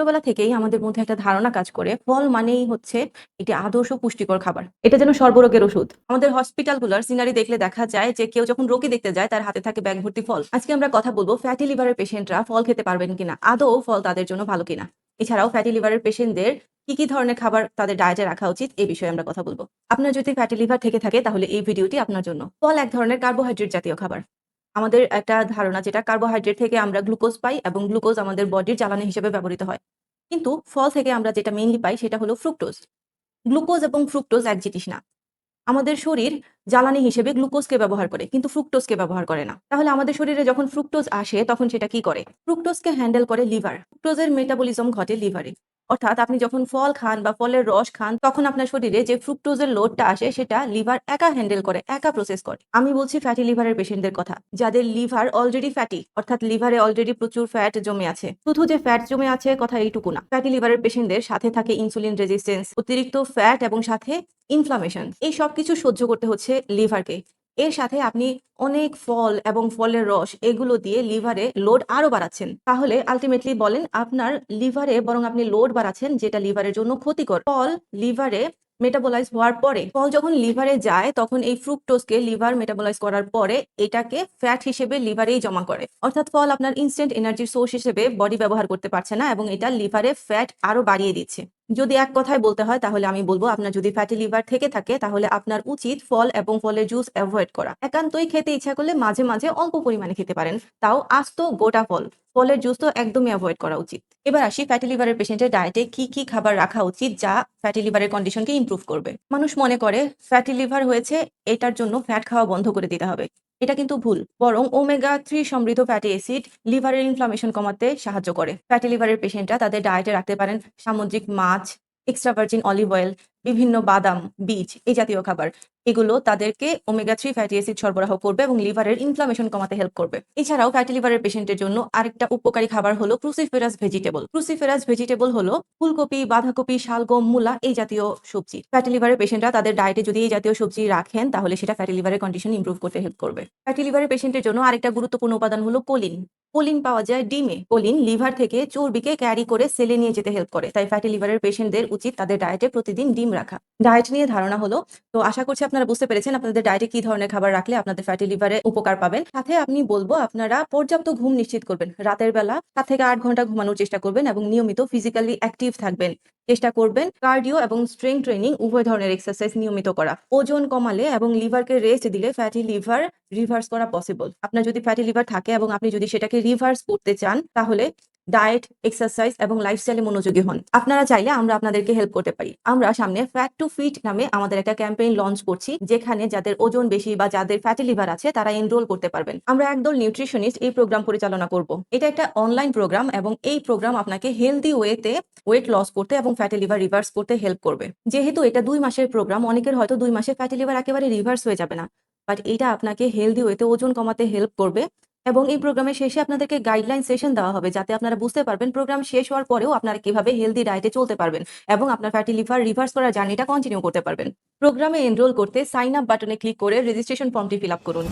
ছোটবেলা থেকেই আমাদের মধ্যে একটা ধারণা কাজ করে ফল মানেই হচ্ছে এটি আদর্শ পুষ্টিকর খাবার। এটা যেন সর্বরোগের ওষুধ। আমাদের হসপিটালগুলোর সিনারি দেখলে দেখা যায় যে কেউ যখন রোগী দেখতে যায় তার হাতে থাকে ব্যাগ ভর্তি ফল। আজকে আমরা কথা বলবো ফ্যাটি লিভারের পেশেন্টরা ফল খেতে পারবেন কিনা, আদৌ ফল তাদের জন্য ভালো কিনা। এছাড়াও ফ্যাটি লিভারের পেশেন্টদের কি ধরনের খাবার তাদের ডায়েটে রাখা উচিত এই বিষয়ে আমরা কথা বলবো। আপনার যদি ফ্যাটি লিভার থেকে থাকে তাহলে এই ভিডিওটি আপনার জন্য। ফল এক ধরনের কার্বোহাইড্রেট জাতীয় খাবার। আমাদের একটা ধারণা যেটা কার্বোহাইড্রেট থেকে আমরা গ্লুকোজ পাই এবং গ্লুকোজ আমাদের বডির জ্বালানি হিসেবে ব্যবহৃত হয়। কিন্তু ফল থেকে আমরা যেটা মেইনলি পাই সেটা হলো ফ্রুক্টোজ। গ্লুকোজ এবং ফ্রুক্টোজ এক জিনিস না। আমাদের শরীর জ্বালানি হিসেবে গ্লুকোজকে ব্যবহার করে কিন্তু ফ্রুক্টোজকে ব্যবহার করে না। তাহলে আমাদের শরীরে যখন ফ্রুক্টোজ আসে তখন সেটা কি করে? ফ্রুক্টোজকে হ্যান্ডেল করে লিভার। ফ্রুক্টোজের মেটাবলিজম ঘটে লিভারে। অর্থাৎ আপনি যখন ফল খান বা ফলের রস খান তখন আপনার শরীরে যে ফ্রুক্টোজের লোডটা আসে সেটা লিভার একা হ্যান্ডেল করে, একা প্রসেস করে। আমি বলছি ফ্যাটি লিভারের পেশেন্টদের কথা, যাদের লিভার অলরেডি ফ্যাটি, অর্থাৎ লিভারে অলরেডি প্রচুর ফ্যাট জমে আছে। শুধু যে ফ্যাট জমে আছে কথা এইটুকু না, ফ্যাটি লিভারের পেশেন্টদের সাথে থাকে ইনসুলিন রেজিস্ট্যান্স, অতিরিক্ত ফ্যাট এবং সাথে ইনফ্লামেশন। এই সবকিছু সহ্য করতে হচ্ছে লিভারকে। এর সাথে আপনি অনেক ফল এবং ফলের রস এগুলো দিয়ে লিভারে লোড আরো বাড়াচ্ছেন। তাহলে আল্টিমেটলি বলেন আপনার লিভারে বরং আপনি লোড বাড়াচ্ছেন যেটা লিভারের জন্য ক্ষতিকর। ফল লিভারে মেটাবোলাইজ হওয়ার পরে, ফল যখন লিভারে যায় তখন এই ফ্রুক্টোজকে লিভার মেটাবোলাইজ করার পরে এটাকে ফ্যাট হিসেবে লিভারেই জমা করে। অর্থাৎ ফল আপনার ইনস্ট্যান্ট এনার্জির সোর্স হিসেবে বডি ব্যবহার করতে পারছে না এবং এটা লিভারে ফ্যাট আরো বাড়িয়ে দিচ্ছে। যদি এক কথায় বলতে হয় তাহলে আমি বলবো আপনার যদি ফ্যাটি লিভার থেকে থাকে তাহলে আপনার উচিত ফল এবং ফলের জুস অ্যাভয়েড করা। একান্তই খেতে ইচ্ছা করলে মাঝে মাঝে অল্প পরিমাণে খেতে পারেন, তাও আস্ত গোটা ফল। ফলের জুস তো একদমই অ্যাভয়েড করা উচিত। এবার আসি ফ্যাটি লিভারের পেশেন্টের ডায়েটে কি খাবার রাখা উচিত যা ফ্যাটি লিভারের কন্ডিশনকে ইমপ্রুভ করবে। মানুষ মনে করে ফ্যাটি লিভার হয়েছে এটার জন্য ফ্যাট খাওয়া বন্ধ করে দিতে হবে। এটা কিন্তু ভুল। বরং ওমেগা 3 সমৃদ্ধ ফ্যাটি অ্যাসিড লিভারের ইনফ্লামেশন কমাতে সাহায্য করে। ফ্যাটি লিভারের পেশেন্টরা তাদের ডায়েটে রাখতে পারেন সামুদ্রিক মাছ, এক্সট্রা ভার্জিন অলিভ অয়েল, বিভিন্ন বাদাম, বীজ এই জাতীয় খাবার। এগুলো তাদেরকে ওমেগা 3 ফ্যাটি অ্যাসিড সরবরাহ করবে এবং লিভারের ইনফ্লামেশন কমাতে হেল্প করবে। এছাড়াও ফ্যাটি লিভারের পেশেন্টের জন্য আরেকটা উপকারী খাবার হলো ক্রুসিফেরাস ভেজিটেবল। ক্রুসিফেরাস ভেজিটেবল হলো ফুলকপি, বাঁধাকপি, শালগম, মূলা এই জাতীয় সবজি। ফ্যাটি লিভারের পেশেন্টরা তাদের ডায়েটে যদি এই জাতীয় সবজি রাখেন তাহলে সেটা ফ্যাটি লিভারের কন্ডিশন ইমপ্রুভ করতে হেল্প করবে। ফ্যাটি লিভারের পেশেন্টের জন্য আরেকটা গুরুত্বপূর্ণ উপাদান হলো কোলিন। কোলিন পাওয়া যায় ডিমে। কোলিন লিভার থেকে চর্বিকে ক্যারি করে সেলে নিয়ে যেতে হেল্প করে। তাই ফ্যাটি লিভারের পেশেন্টদের উচিত তাদের ডায়েটে প্রতিদিন ডিম রাখা। ডায়েট নিয়ে ধারণা হলো। তো আশা করছি আপনারা বুঝতে পেরেছেন আপনাদের ডায়েটে কি ধরনের খাবার রাখলে আপনাদের ফ্যাটি লিভারে উপকার পাবেন। সাথে আমি বলবো আপনারা পর্যাপ্ত ঘুম নিশ্চিত করবেন। রাতের বেলা 7 থেকে 8 ঘন্টা ঘুমানোর চেষ্টা করবেন এবং নিয়মিত ফিজিক্যালি অ্যাক্টিভ থাকবেন। চেষ্টা করবেন কার্ডিও এবং স্ট্রেংথ ট্রেনিং উভয় ধরনের এক্সারসাইজ নিয়মিত করা। ওজন কমালে এবং লিভারকে রেস্ট দিলে ফ্যাটি লিভার রিভার্স করা পসিবল। আপনার যদি ফ্যাটি লিভার থাকে এবং আপনি যদি সেটাকে রিভার্স করতে চান তাহলে ডায়েট, এক্সারসাইজ এবং লাইফস্টাইলে মনোযোগী হন। আপনারা চাইলে আমরা আপনাদেরকে হেল্প করতে পারি। আমরা সামনে ফ্যাট টু ফিট নামে আমাদের একটা ক্যাম্পেইন লঞ্চ করছি যেখানে যাদের ওজন বেশি বা যাদের ফ্যাটি লিভার আছে তারা এনরোল করতে পারবেন। আমরা একদল নিউট্রিশনিস্ট এই প্রোগ্রাম পরিচালনা করব। এটা একটা অনলাইন প্রোগ্রাম এবং এই প্রোগ্রাম আপনাকে হেলদি ওয়েতে ওয়েট লস করতে এবং ফ্যাটি লিভার রিভার্স করতে হেল্প করবে। যেহেতু এটা 2 মাসের প্রোগ্রাম, অনেকের হয়তো 2 মাসে ফ্যাটি লিভার একেবারে রিভার্স হয়ে যাবে না, বাট এটা আপনাকে হেলদি ওয়েতে ওজন কমাতে হেল্প করবে। এবং এই প্রোগ্রামের শেষে আপনাদেরকে গাইডলাইন সেশন দেওয়া হবে যাতে আপনারা বুঝতে পারবেন প্রোগ্রাম শেষ হওয়ার পরেও আপনারা কিভাবে হেলদি ডায়েটে চলতে পারবেন এবং আপনার ফ্যাটি লিভার রিভার্স করার জার্নিটা কন্টিনিউ করতে পারবেন। প্রোগ্রামে এনরোল করতে সাইন আপ বাটনে ক্লিক করে রেজিস্ট্রেশন ফর্মটি ফিল আপ করুন।